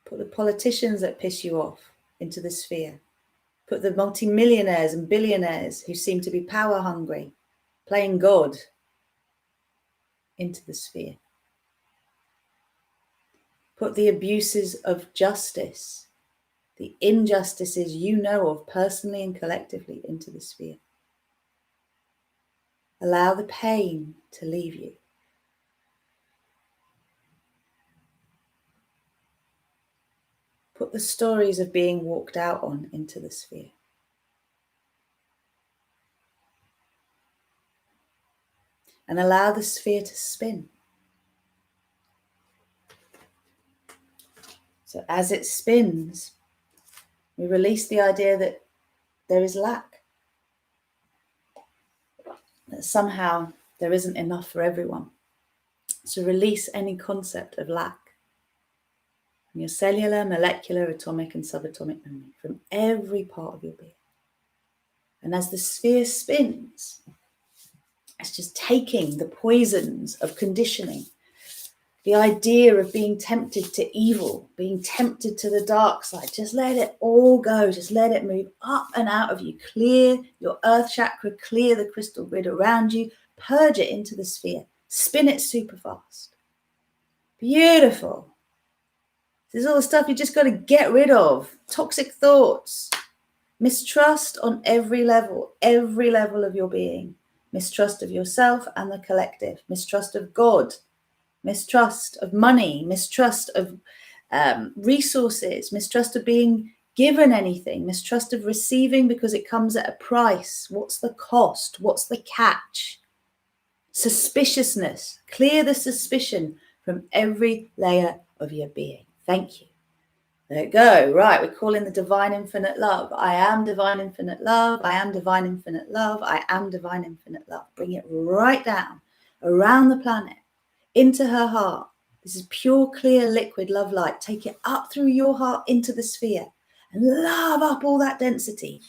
Put the politicians that piss you off into the sphere. Put the multimillionaires and billionaires who seem to be power hungry, playing God, into the sphere. Put the abuses of justice, the injustices you know of personally and collectively, into the sphere. Allow the pain to leave you. Put the stories of being walked out on into the sphere. And allow the sphere to spin. So as it spins, we release the idea that there is lack. That somehow there isn't enough for everyone. So release any concept of lack from your cellular, molecular, atomic and subatomic memory, from every part of your being. And as the sphere spins, it's just taking the poisons of conditioning, the idea of being tempted to evil, being tempted to the dark side. Just let it all go. Just let it move up and out of you. Clear your earth chakra, clear the crystal grid around you, purge it into the sphere, spin it super fast. Beautiful. This is all the stuff you just got to get rid of. Toxic thoughts, mistrust on every level of your being. Mistrust of yourself and the collective, mistrust of God, mistrust of money, mistrust of resources, mistrust of being given anything, mistrust of receiving because it comes at a price. What's the cost? What's the catch? Suspiciousness. Clear the suspicion from every layer of your being. Thank you. There you go. Right, we call in the divine infinite love. I am divine infinite love. I am divine infinite love. I am divine infinite love. Bring it right down around the planet, into her heart. This is pure, clear, liquid love light. Take it up through your heart into the sphere and love up all that density.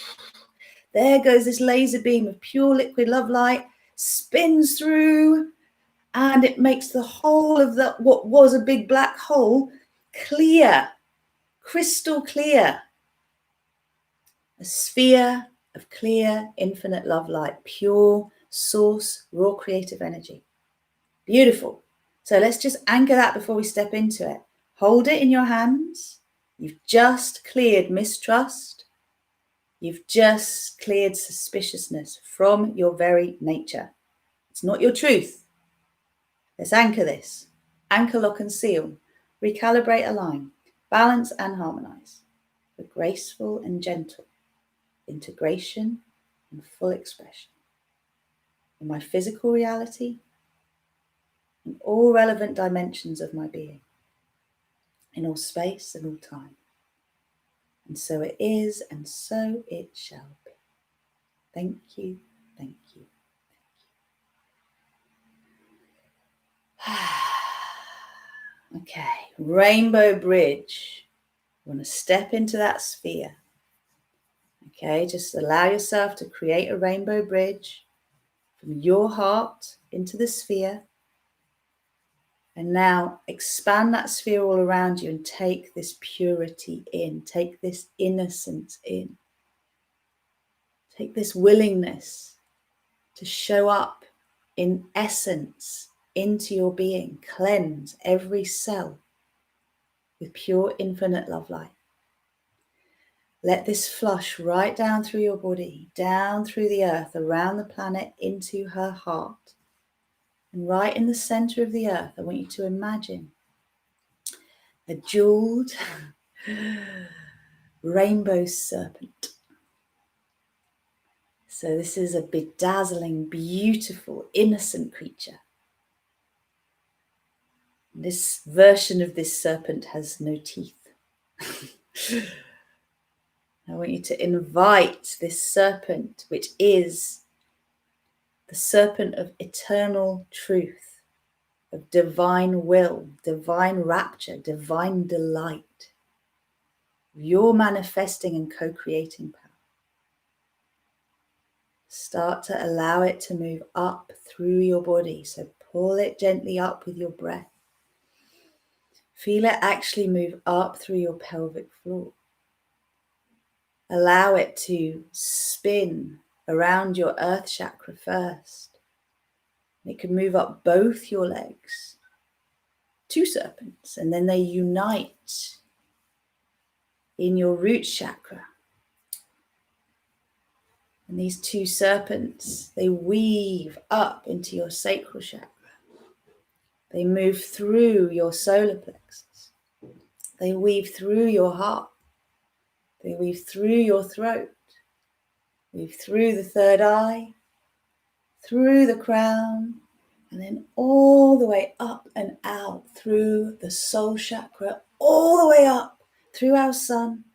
There goes this laser beam of pure liquid love light, spins through, and it makes the whole of what was a big black hole clear, crystal clear. A sphere of clear, infinite love light, pure source, raw creative energy. Beautiful. So let's just anchor that before we step into it. Hold it in your hands. You've just cleared mistrust. You've just cleared suspiciousness from your very nature. It's not your truth. Let's anchor this. Anchor, lock and seal. Recalibrate, align. Balance and harmonize. For graceful and gentle integration and full expression. In my physical reality, in all relevant dimensions of my being, in all space and all time. And so it is, and so it shall be. Thank you, thank you, thank you. Okay, rainbow bridge. You want to step into that sphere. Okay, just allow yourself to create a rainbow bridge from your heart into the sphere. And now expand that sphere all around you and take this purity in. Take this innocence in. Take this willingness to show up in essence into your being. Cleanse every cell with pure infinite love light. Let this flush right down through your body, down through the earth, around the planet, into her heart. And right in the center of the earth, I want you to imagine a jeweled rainbow serpent. So this is a bedazzling, beautiful, innocent creature. This version of this serpent has no teeth. I want you to invite this serpent, which is the serpent of eternal truth, of divine will, divine rapture, divine delight. You're manifesting and co-creating power. Start to allow it to move up through your body. So pull it gently up with your breath. Feel it actually move up through your pelvic floor. Allow it to spin around your earth chakra first. It can move up both your legs. Two serpents, and then they unite in your root chakra. And these two serpents, they weave up into your sacral chakra. They move through your solar plexus. They weave through your heart. They weave through your throat. Weave through the third eye, through the crown, and then all the way up and out through the soul chakra, all the way up through our sun,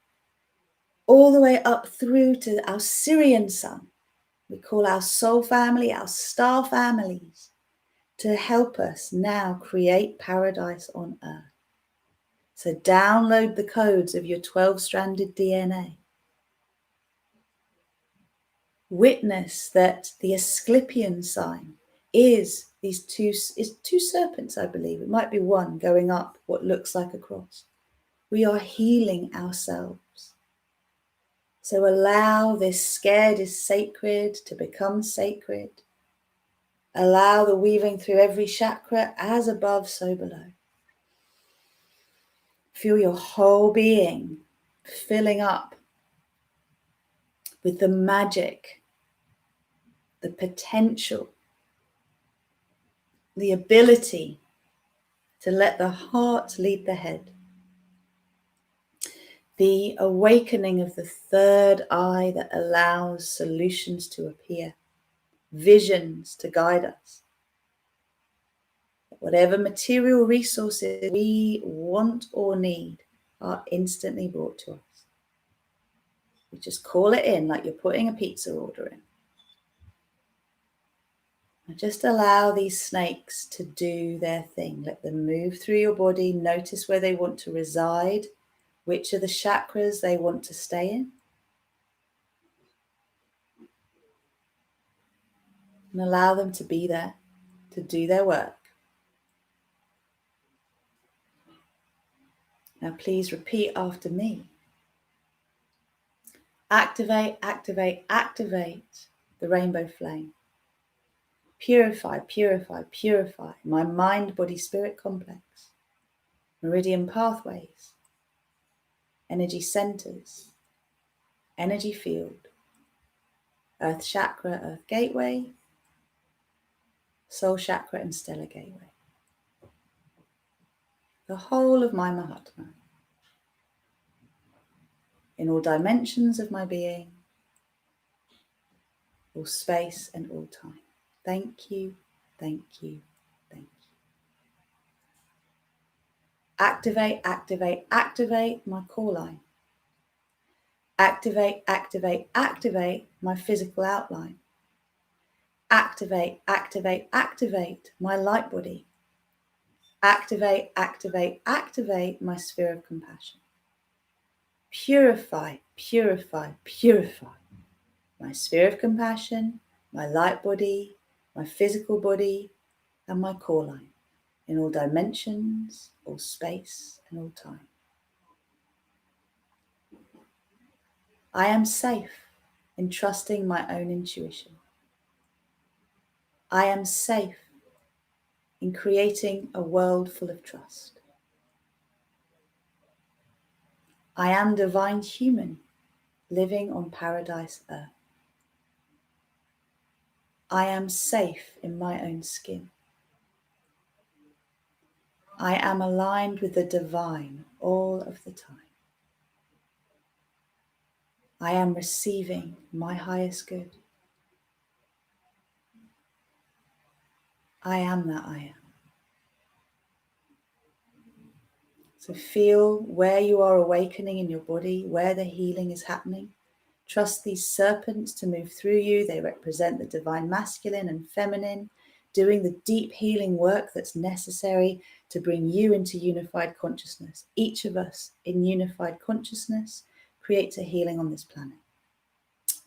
all the way up through to our Syrian sun. We call our soul family, our star families, to help us now create paradise on earth. So download the codes of your 12-stranded DNA. Witness that the Asclepian sign is two serpents, I believe. It might be one going up what looks like a cross. We are healing ourselves. So allow this scared is sacred to become sacred. Allow the weaving through every chakra, as above, so below. Feel your whole being filling up with the magic, the potential, the ability to let the heart lead the head. The awakening of the third eye that allows solutions to appear, visions to guide us. Whatever material resources we want or need are instantly brought to us. You just call it in like you're putting a pizza order in. And just allow these snakes to do their thing. Let them move through your body. Notice where they want to reside, which are the chakras they want to stay in. And allow them to be there, to do their work. Now please repeat after me. Activate, activate, activate the rainbow flame. Purify, purify, purify my mind, body, spirit complex. Meridian pathways. Energy centers. Energy field. Earth chakra, earth gateway. Soul chakra and stellar gateway. the whole of my Mahatma, in all dimensions of my being, all space and all time. Thank you, thank you, thank you. Activate, activate, activate my core line. Activate, activate, activate my physical outline. Activate, activate, activate my light body. Activate, activate, activate my sphere of compassion. Purify, purify, purify my sphere of compassion, my light body, my physical body, and my core line in all dimensions, all space, and all time. I am safe in trusting my own intuition. I am safe in creating a world full of trust. I am divine human living on paradise earth. I am safe in my own skin. I am aligned with the divine all of the time. I am receiving my highest good. I am that I am. So feel where you are awakening in your body, where the healing is happening. Trust these serpents to move through you. They represent the divine masculine and feminine, doing the deep healing work that's necessary to bring you into unified consciousness. Each of us in unified consciousness creates a healing on this planet.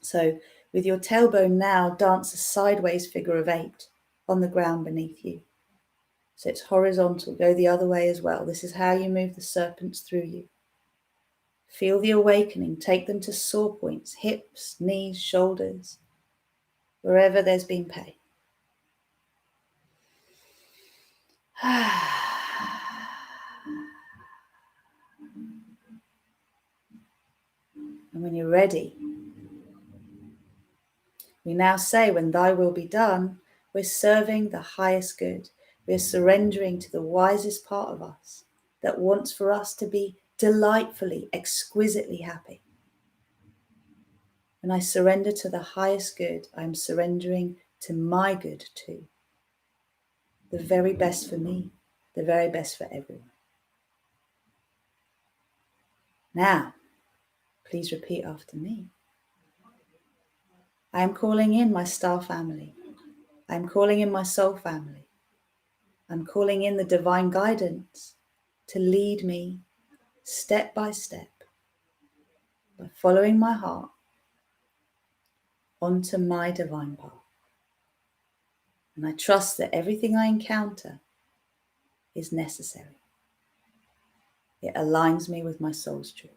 So with your tailbone now, dance a sideways figure of 8 on the ground beneath you. So it's horizontal, go the other way as well. This is how you move the serpents through you. Feel the awakening, take them to sore points, hips, knees, shoulders, wherever there's been pain. And when you're ready, we now say, when thy will be done, we're serving the highest good. We're surrendering to the wisest part of us that wants for us to be delightfully, exquisitely happy. When I surrender to the highest good, I'm surrendering to my good too. The very best for me, the very best for everyone. Now, please repeat after me. I am calling in my star family. I am calling in my soul family. I'm calling in the divine guidance to lead me step by step by following my heart onto my divine path. And I trust that everything I encounter is necessary. It aligns me with my soul's truth.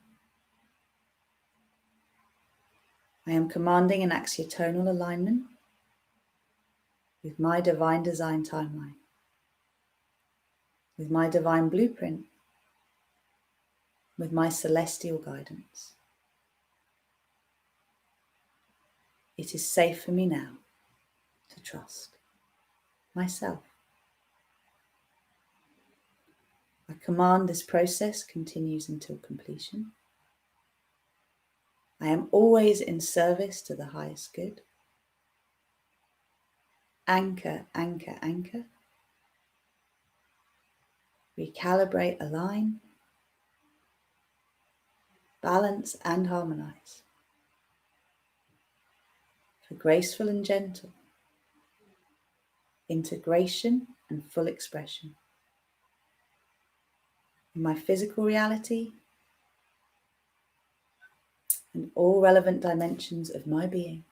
I am commanding an axiotonal alignment with my divine design timeline, with my divine blueprint, with my celestial guidance. It is safe for me now to trust myself. I command this process continues until completion. I am always in service to the highest good. Anchor, anchor, anchor. Recalibrate, align. Balance and harmonize. For graceful and gentle. Integration and full expression. In my physical reality and all relevant dimensions of my being.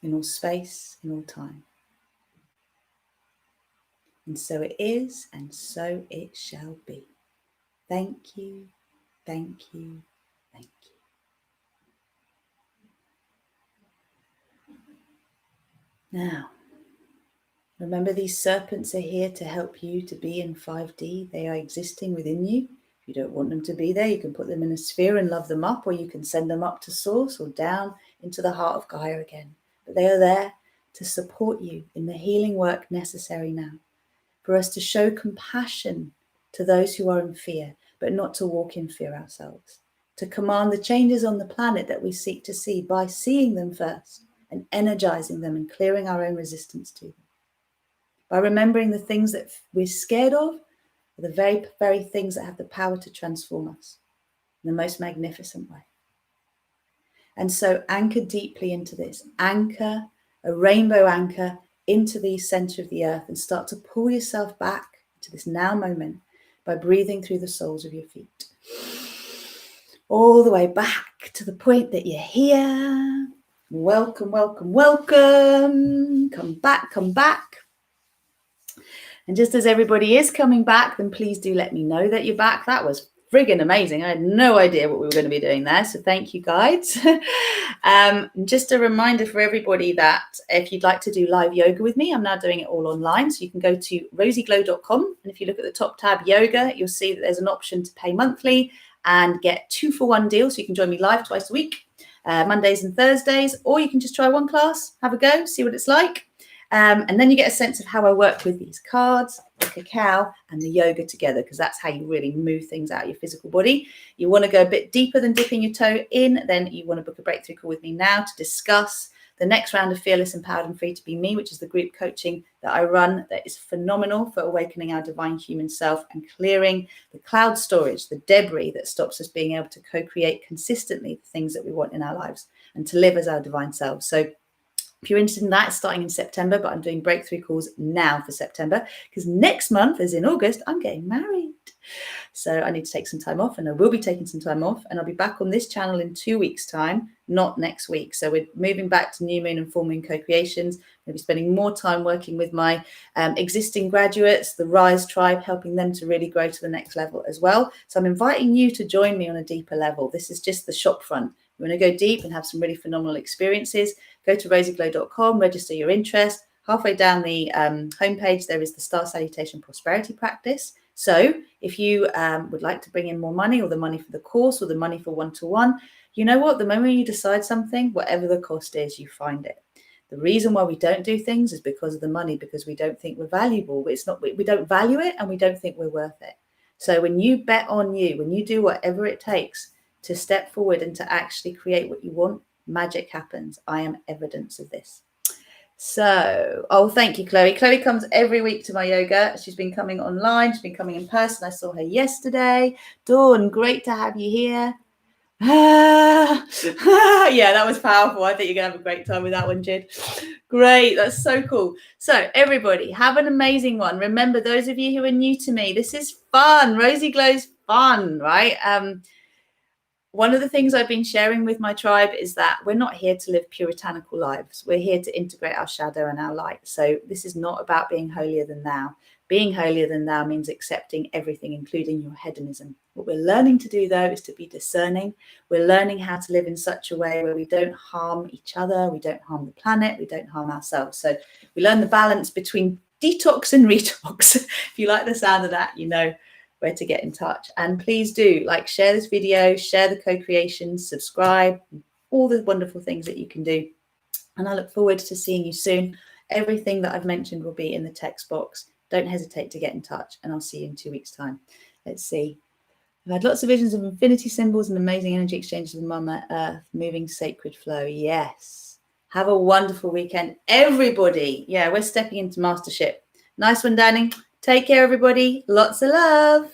In all space, in all time. And so it is, and so it shall be. Thank you, thank you, thank you. Now, remember these serpents are here to help you to be in 5D. They are existing within you. If you don't want them to be there, you can put them in a sphere and love them up, or you can send them up to source or down into the heart of Gaia again. But they are there to support you in the healing work necessary now. for us to show compassion to those who are in fear, but not to walk in fear ourselves, to command the changes on the planet that we seek to see by seeing them first and energizing them and clearing our own resistance to them. By remembering the things that we're scared of are the very, very things that have the power to transform us in the most magnificent way. And so anchor deeply into this. Anchor, a rainbow anchor, into the center of the earth and start to pull yourself back to this now moment by breathing through the soles of your feet. All the way back to the point that you're here. Welcome, welcome, welcome. Come back, come back. And just as everybody is coming back, then please do let me know that you're back. That was friggin' amazing. I had no idea what we were going to be doing there. So thank you, guys. Just a reminder for everybody that if you'd like to do live yoga with me, I'm now doing it all online. So you can go to RozyGlow.com. And if you look at the top tab, yoga, you'll see that there's an option to pay monthly and get 2-for-1 deal. So you can join me live twice a week, Mondays and Thursdays, or you can just try one class, have a go, see what it's like. And then you get a sense of how I work with these cards, the cacao and the yoga together, because that's how you really move things out of your physical body. You want to go a bit deeper than dipping your toe in, then you want to book a breakthrough call with me now to discuss the next round of Fearless, Empowered and Free to Be Me, which is the group coaching that I run that is phenomenal for awakening our divine human self and clearing the cloud storage, the debris that stops us being able to co-create consistently the things that we want in our lives and to live as our divine selves. So if you're interested in that, it's starting in September, but I'm doing breakthrough calls now for September because next month, as in August, I'm getting married. So I need to take some time off, and I will be taking some time off, and I'll be back on this channel in 2 weeks' time, not next week. So we're moving back to new moon and full moon co-creations. We'll be spending more time working with my existing graduates, the Rise tribe, helping them to really grow to the next level as well. So I'm inviting you to join me on a deeper level. This is just the shop front. You want to go deep and have some really phenomenal experiences, go to RozyGlow.com, register your interest. Halfway down the homepage, there is the Star Salutation Prosperity Practice. So if you would like to bring in more money, or the money for the course, or the money for one-to-one, you know what? The moment you decide something, whatever the cost is, you find it. The reason why we don't do things is because of the money, because we don't think we're valuable. It's not, we don't value it, and we don't think we're worth it. So when you bet on you, when you do whatever it takes to step forward and to actually create what you want, magic happens. I am evidence of this. So, thank you, Chloe. Chloe comes every week to my yoga. She's been coming online. She's been coming in person. I saw her yesterday. Dawn, great to have you here. Yeah, that was powerful. I think you're going to have a great time with that one, Jid. Great. That's so cool. So everybody, have an amazing one. Remember, those of you who are new to me, this is fun. RozyGlow's fun, right? One of the things I've been sharing with my tribe is that we're not here to live puritanical lives. We're here to integrate our shadow and our light. So this is not about being holier than thou. Being holier than thou means accepting everything, including your hedonism. What we're learning to do, though, is to be discerning. We're learning how to live in such a way where we don't harm each other, we don't harm the planet, we don't harm ourselves. So we learn the balance between detox and retox. If you like the sound of that, you know where to get in touch. And please do share this video, share the co-creation, subscribe, all the wonderful things that you can do. And I look forward to seeing you soon. Everything that I've mentioned will be in the text box. Don't hesitate to get in touch, and I'll see you in 2 weeks' time. Let's see. I've had lots of visions of infinity symbols and amazing energy exchanges with Mama Earth, moving sacred flow. Yes. Have a wonderful weekend, everybody. Yeah, we're stepping into mastership. Nice one, Danny. Take care, everybody. Lots of love.